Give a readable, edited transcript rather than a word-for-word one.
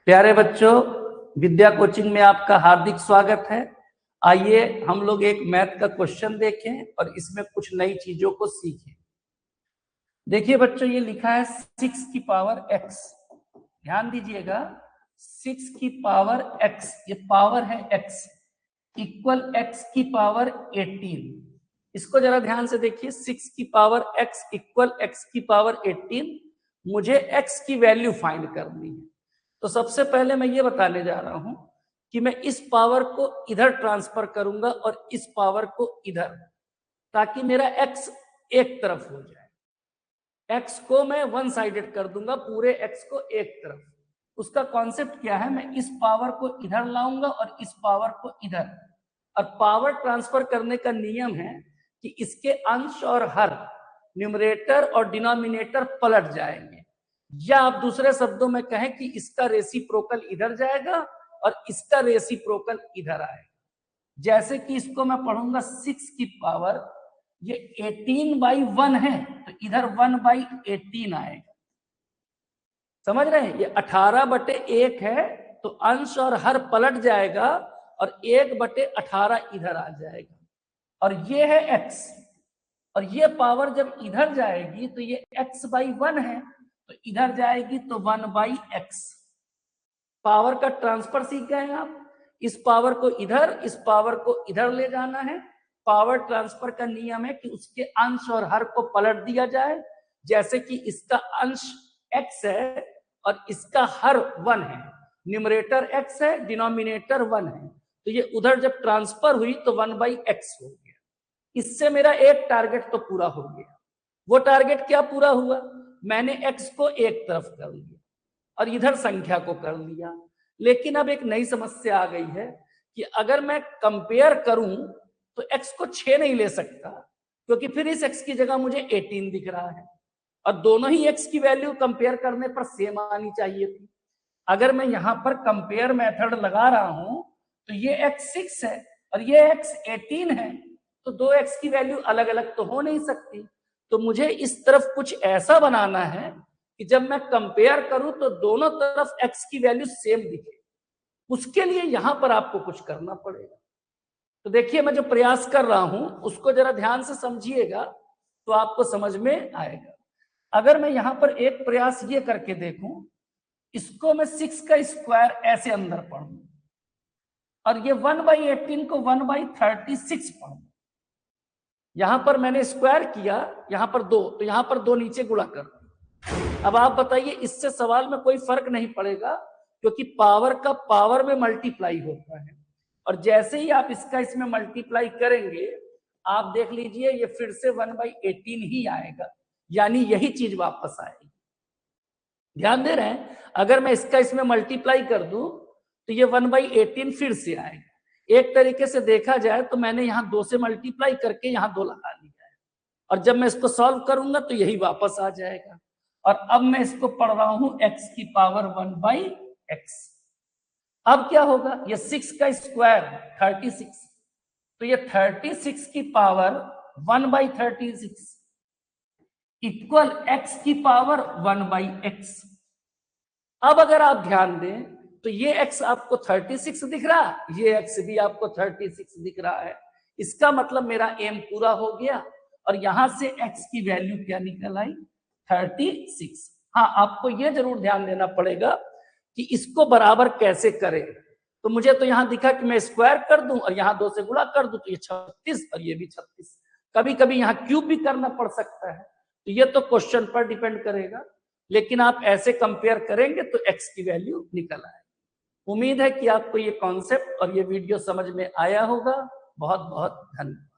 प्यारे बच्चों, विद्या कोचिंग में आपका हार्दिक स्वागत है। आइए हम लोग एक मैथ का क्वेश्चन देखें और इसमें कुछ नई चीजों को सीखें। देखिए बच्चों, ये लिखा है 6 की पावर x। ध्यान दीजिएगा, 6 की पावर x, ये पावर है x इक्वल x की पावर 18। इसको जरा ध्यान से देखिए, 6 की पावर x इक्वल x की पावर 18। मुझे x की वैल्यू फाइंड करनी है। तो सबसे पहले मैं ये बताने जा रहा हूं कि मैं इस पावर को इधर ट्रांसफर करूंगा और इस पावर को इधर, ताकि मेरा x एक तरफ हो जाए। x को मैं वन साइडेड कर दूंगा, पूरे x को एक तरफ। उसका कॉन्सेप्ट क्या है, मैं इस पावर को इधर लाऊंगा और इस पावर को इधर। और पावर ट्रांसफर करने का नियम है कि इसके अंश और हर, न्यूमरेटर और डिनोमिनेटर पलट जाएंगे, या आप दूसरे शब्दों में कहें कि इसका रेसिप्रोकल इधर जाएगा और इसका रेसिप्रोकल इधर आएगा। जैसे कि इसको मैं पढ़ूंगा 6 की पावर, ये 18/1 है तो इधर 1/18 आएगा। समझ रहे हैं? ये 18/1 है तो अंश और हर पलट जाएगा और 1/18 इधर आ जाएगा। और ये है x, और ये पावर जब इधर जाएगी तो ये x/1 है तो इधर जाएगी तो 1/x। पावर का ट्रांसफर सीख गए आप। इस पावर को इधर, इस पावर को इधर ले जाना है। पावर ट्रांसफर का नियम है कि उसके अंश और हर को पलट दिया जाए। जैसे कि इसका अंश x है और इसका हर 1 है, न्यूमरेटर x है, डिनोमिनेटर 1 है, तो ये उधर जब ट्रांसफर हुई तो 1/x हो गया। इससे मेरा एक टारगेट तो पूरा हो गया। वो टारगेट क्या पूरा हुआ? मैंने x को एक तरफ कर लिया और इधर संख्या को कर लिया। लेकिन अब एक नई समस्या आ गई है कि अगर मैं कंपेयर करूं तो x को 6 नहीं ले सकता, क्योंकि फिर इस x की जगह मुझे 18 दिख रहा है और दोनों ही x की वैल्यू कंपेयर करने पर सेम आनी चाहिए थी। अगर मैं यहां पर कंपेयर मेथड लगा रहा हूं तो ये x 6 है और ये x 18 है, तो दो x की वैल्यू अलग अलग तो हो नहीं सकती। तो मुझे इस तरफ कुछ ऐसा बनाना है कि जब मैं कंपेयर करूं तो दोनों तरफ x की वैल्यू सेम दिखे। उसके लिए यहां पर आपको कुछ करना पड़ेगा। तो देखिए, मैं जो प्रयास कर रहा हूं उसको जरा ध्यान से समझिएगा तो आपको समझ में आएगा। अगर मैं यहां पर एक प्रयास ये करके देखूं, इसको मैं 6 का स्क्वायर ऐसे अंदर पढ़ूं और ये 1/18 को 1/36 पढ़ूं। यहां पर मैंने स्क्वायर किया, यहां पर 2, तो यहां पर 2 नीचे गुणा कर। अब आप बताइए, इससे सवाल में कोई फर्क नहीं पड़ेगा, क्योंकि पावर का पावर में मल्टीप्लाई होता है। और जैसे ही आप इसका इसमें मल्टीप्लाई करेंगे, आप देख लीजिए ये फिर से 1/18 ही आएगा, यानी यही चीज वापस आएगी। ध्यान दे रहे हैं? अगर मैं इसका इसमें मल्टीप्लाई कर दूं तो ये 1/18 फिर से आएगा। एक तरीके से देखा जाए तो मैंने यहाँ 2 से मल्टीप्लाई करके यहाँ 2 लगा लिया है, और जब मैं इसको सॉल्व करूंगा तो यही वापस आ जाएगा। और अब मैं इसको पढ़ रहा हूं x की पावर 1/x। अब क्या होगा? ये 6 का स्क्वायर 36, तो ये 36 की पावर 1/36 इक्वल x की पावर 1/x। अब अगर आप ध्यान दें तो ये x आपको 36 दिख रहा है, ये x भी आपको 36 दिख रहा है। इसका मतलब मेरा एम पूरा हो गया और यहां से x की वैल्यू क्या निकल आई? 36। हाँ, आपको ये जरूर ध्यान देना पड़ेगा कि इसको बराबर कैसे करें। तो मुझे तो यहां दिखा कि मैं स्क्वायर कर दूं और यहां 2 से गुणा कर दूं, तो ये 36 और ये भी 36। कभी कभी यहाँ क्यूब भी करना पड़ सकता है, तो ये तो क्वेश्चन पर डिपेंड करेगा। लेकिन आप ऐसे कंपेयर करेंगे तो x की वैल्यू निकल आएगी। उम्मीद है कि आपको ये कॉन्सेप्ट और ये वीडियो समझ में आया होगा। बहुत बहुत धन्यवाद।